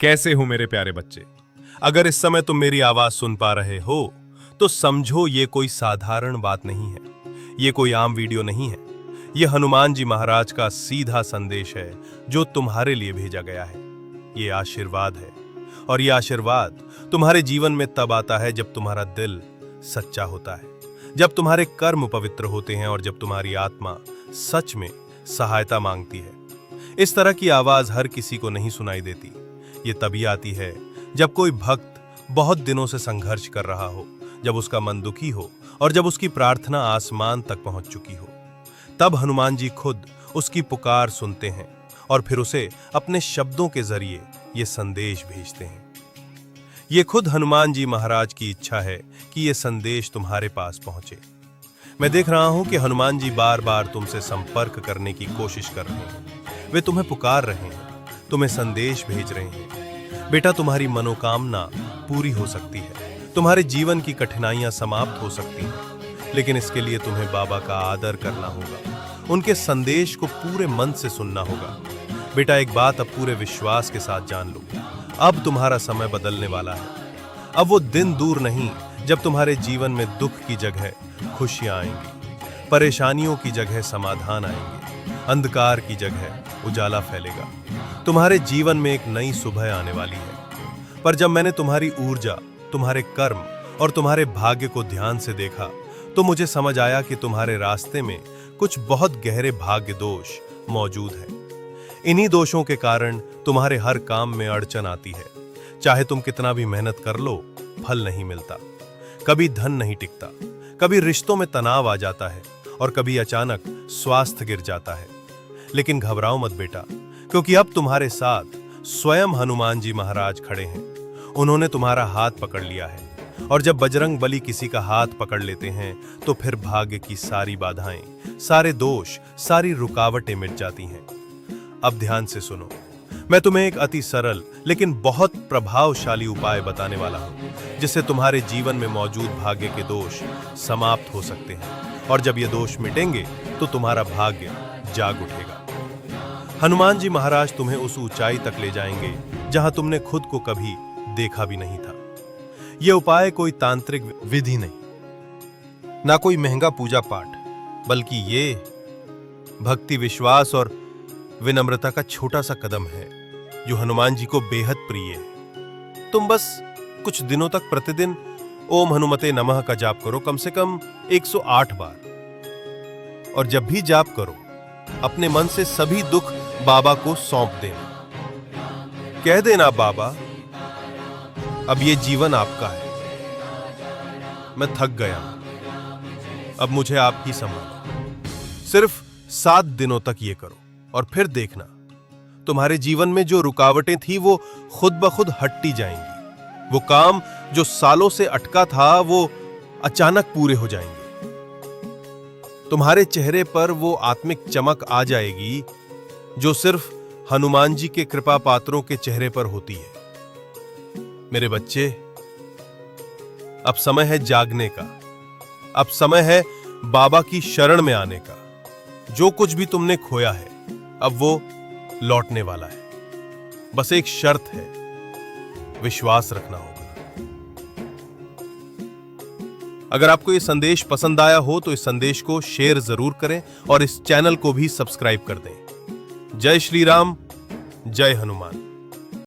कैसे हो मेरे प्यारे बच्चे। अगर इस समय तुम मेरी आवाज सुन पा रहे हो तो समझो ये कोई साधारण बात नहीं है, ये कोई आम वीडियो नहीं है। ये हनुमान जी महाराज का सीधा संदेश है जो तुम्हारे लिए भेजा गया है। ये आशीर्वाद है और ये आशीर्वाद तुम्हारे जीवन में तब आता है जब तुम्हारा दिल सच्चा होता है, जब तुम्हारे कर्म पवित्र होते हैं और जब तुम्हारी आत्मा सच में सहायता मांगती है। इस तरह की आवाज हर किसी को नहीं सुनाई देती। ये तभी आती है जब कोई भक्त बहुत दिनों से संघर्ष कर रहा हो, जब उसका मन दुखी हो और जब उसकी प्रार्थना आसमान तक पहुंच चुकी हो। तब हनुमान जी खुद उसकी पुकार सुनते हैं और फिर उसे अपने शब्दों के जरिए ये संदेश भेजते हैं। ये खुद हनुमान जी महाराज की इच्छा है कि ये संदेश तुम्हारे पास पहुंचे। मैं देख रहा हूं कि हनुमान जी बार बार तुमसे संपर्क करने की कोशिश कर रहे हैं। वे तुम्हें पुकार रहे हैं, तुम्हें संदेश भेज रहे हैं। बेटा, तुम्हारी मनोकामना पूरी हो सकती है, तुम्हारे जीवन की कठिनाइयां समाप्त हो सकती हैं, लेकिन इसके लिए तुम्हें बाबा का आदर करना होगा, उनके संदेश को पूरे मन से सुनना होगा। बेटा, एक बात अब पूरे विश्वास के साथ जान लो, अब तुम्हारा समय बदलने वाला है। अब वो दिन दूर नहीं जब तुम्हारे जीवन में दुख की जगह खुशियां आएंगी, परेशानियों की जगह समाधान आएंगे, अंधकार की जगह उजाला फैलेगा। तुम्हारे जीवन में एक नई सुबह आने वाली है। पर जब मैंने तुम्हारी ऊर्जा, तुम्हारे कर्म और तुम्हारे भाग्य को ध्यान से देखा तो मुझे समझ आया कि तुम्हारे रास्ते में कुछ बहुत गहरे भाग्य दोष मौजूद हैं। इन्हीं दोषों के कारण तुम्हारे हर काम में अड़चन आती है। चाहे तुम कितना भी मेहनत कर लो, फल नहीं मिलता। कभी धन नहीं टिकता, कभी रिश्तों में तनाव आ जाता है और कभी अचानक स्वास्थ्य गिर जाता है। लेकिन घबराओ मत बेटा, क्योंकि अब तुम्हारे साथ स्वयं हनुमान जी महाराज खड़े हैं। उन्होंने तुम्हारा हाथ पकड़ लिया है और जब बजरंग बली किसी का हाथ पकड़ लेते हैं तो फिर भाग्य की सारी बाधाएं, सारे दोष, सारी रुकावटें मिट जाती हैं। अब ध्यान से सुनो, मैं तुम्हें एक अति सरल लेकिन बहुत प्रभावशाली उपाय बताने वाला हूं, जिससे तुम्हारे जीवन में मौजूद भाग्य के दोष समाप्त हो सकते हैं और जब ये दोष मिटेंगे तो तुम्हारा भाग्य जाग उठेगा। हनुमान जी महाराज तुम्हें उस ऊंचाई तक ले जाएंगे जहां तुमने खुद को कभी देखा भी नहीं था। यह उपाय कोई तांत्रिक विधि नहीं, ना कोई महंगा पूजा पाठ, बल्कि ये भक्ति, विश्वास और विनम्रता का छोटा सा कदम है जो हनुमान जी को बेहद प्रिय है। तुम बस कुछ दिनों तक प्रतिदिन ओम हनुमते नमः का जाप करो, कम से कम 108 बार। और जब भी जाप करो, अपने मन से सभी दुख बाबा को सौंप देना। कह देना, बाबा अब ये जीवन आपका है, मैं थक गया, अब मुझे आप ही संभालो। सिर्फ 7 दिनों तक ये करो और फिर देखना, तुम्हारे जीवन में जो रुकावटें थी वो खुद ब खुद हटती जाएंगी। वो काम जो सालों से अटका था वो अचानक पूरे हो जाएंगे। तुम्हारे चेहरे पर वो आत्मिक चमक आ जाएगी जो सिर्फ हनुमान जी के कृपा पात्रों के चेहरे पर होती है। मेरे बच्चे, अब समय है जागने का, अब समय है बाबा की शरण में आने का। जो कुछ भी तुमने खोया है अब वो लौटने वाला है। बस एक शर्त है, विश्वास रखना होगा। अगर आपको ये संदेश पसंद आया हो तो इस संदेश को शेयर जरूर करें और इस चैनल को भी सब्सक्राइब कर दें। जय श्री राम, जय हनुमान।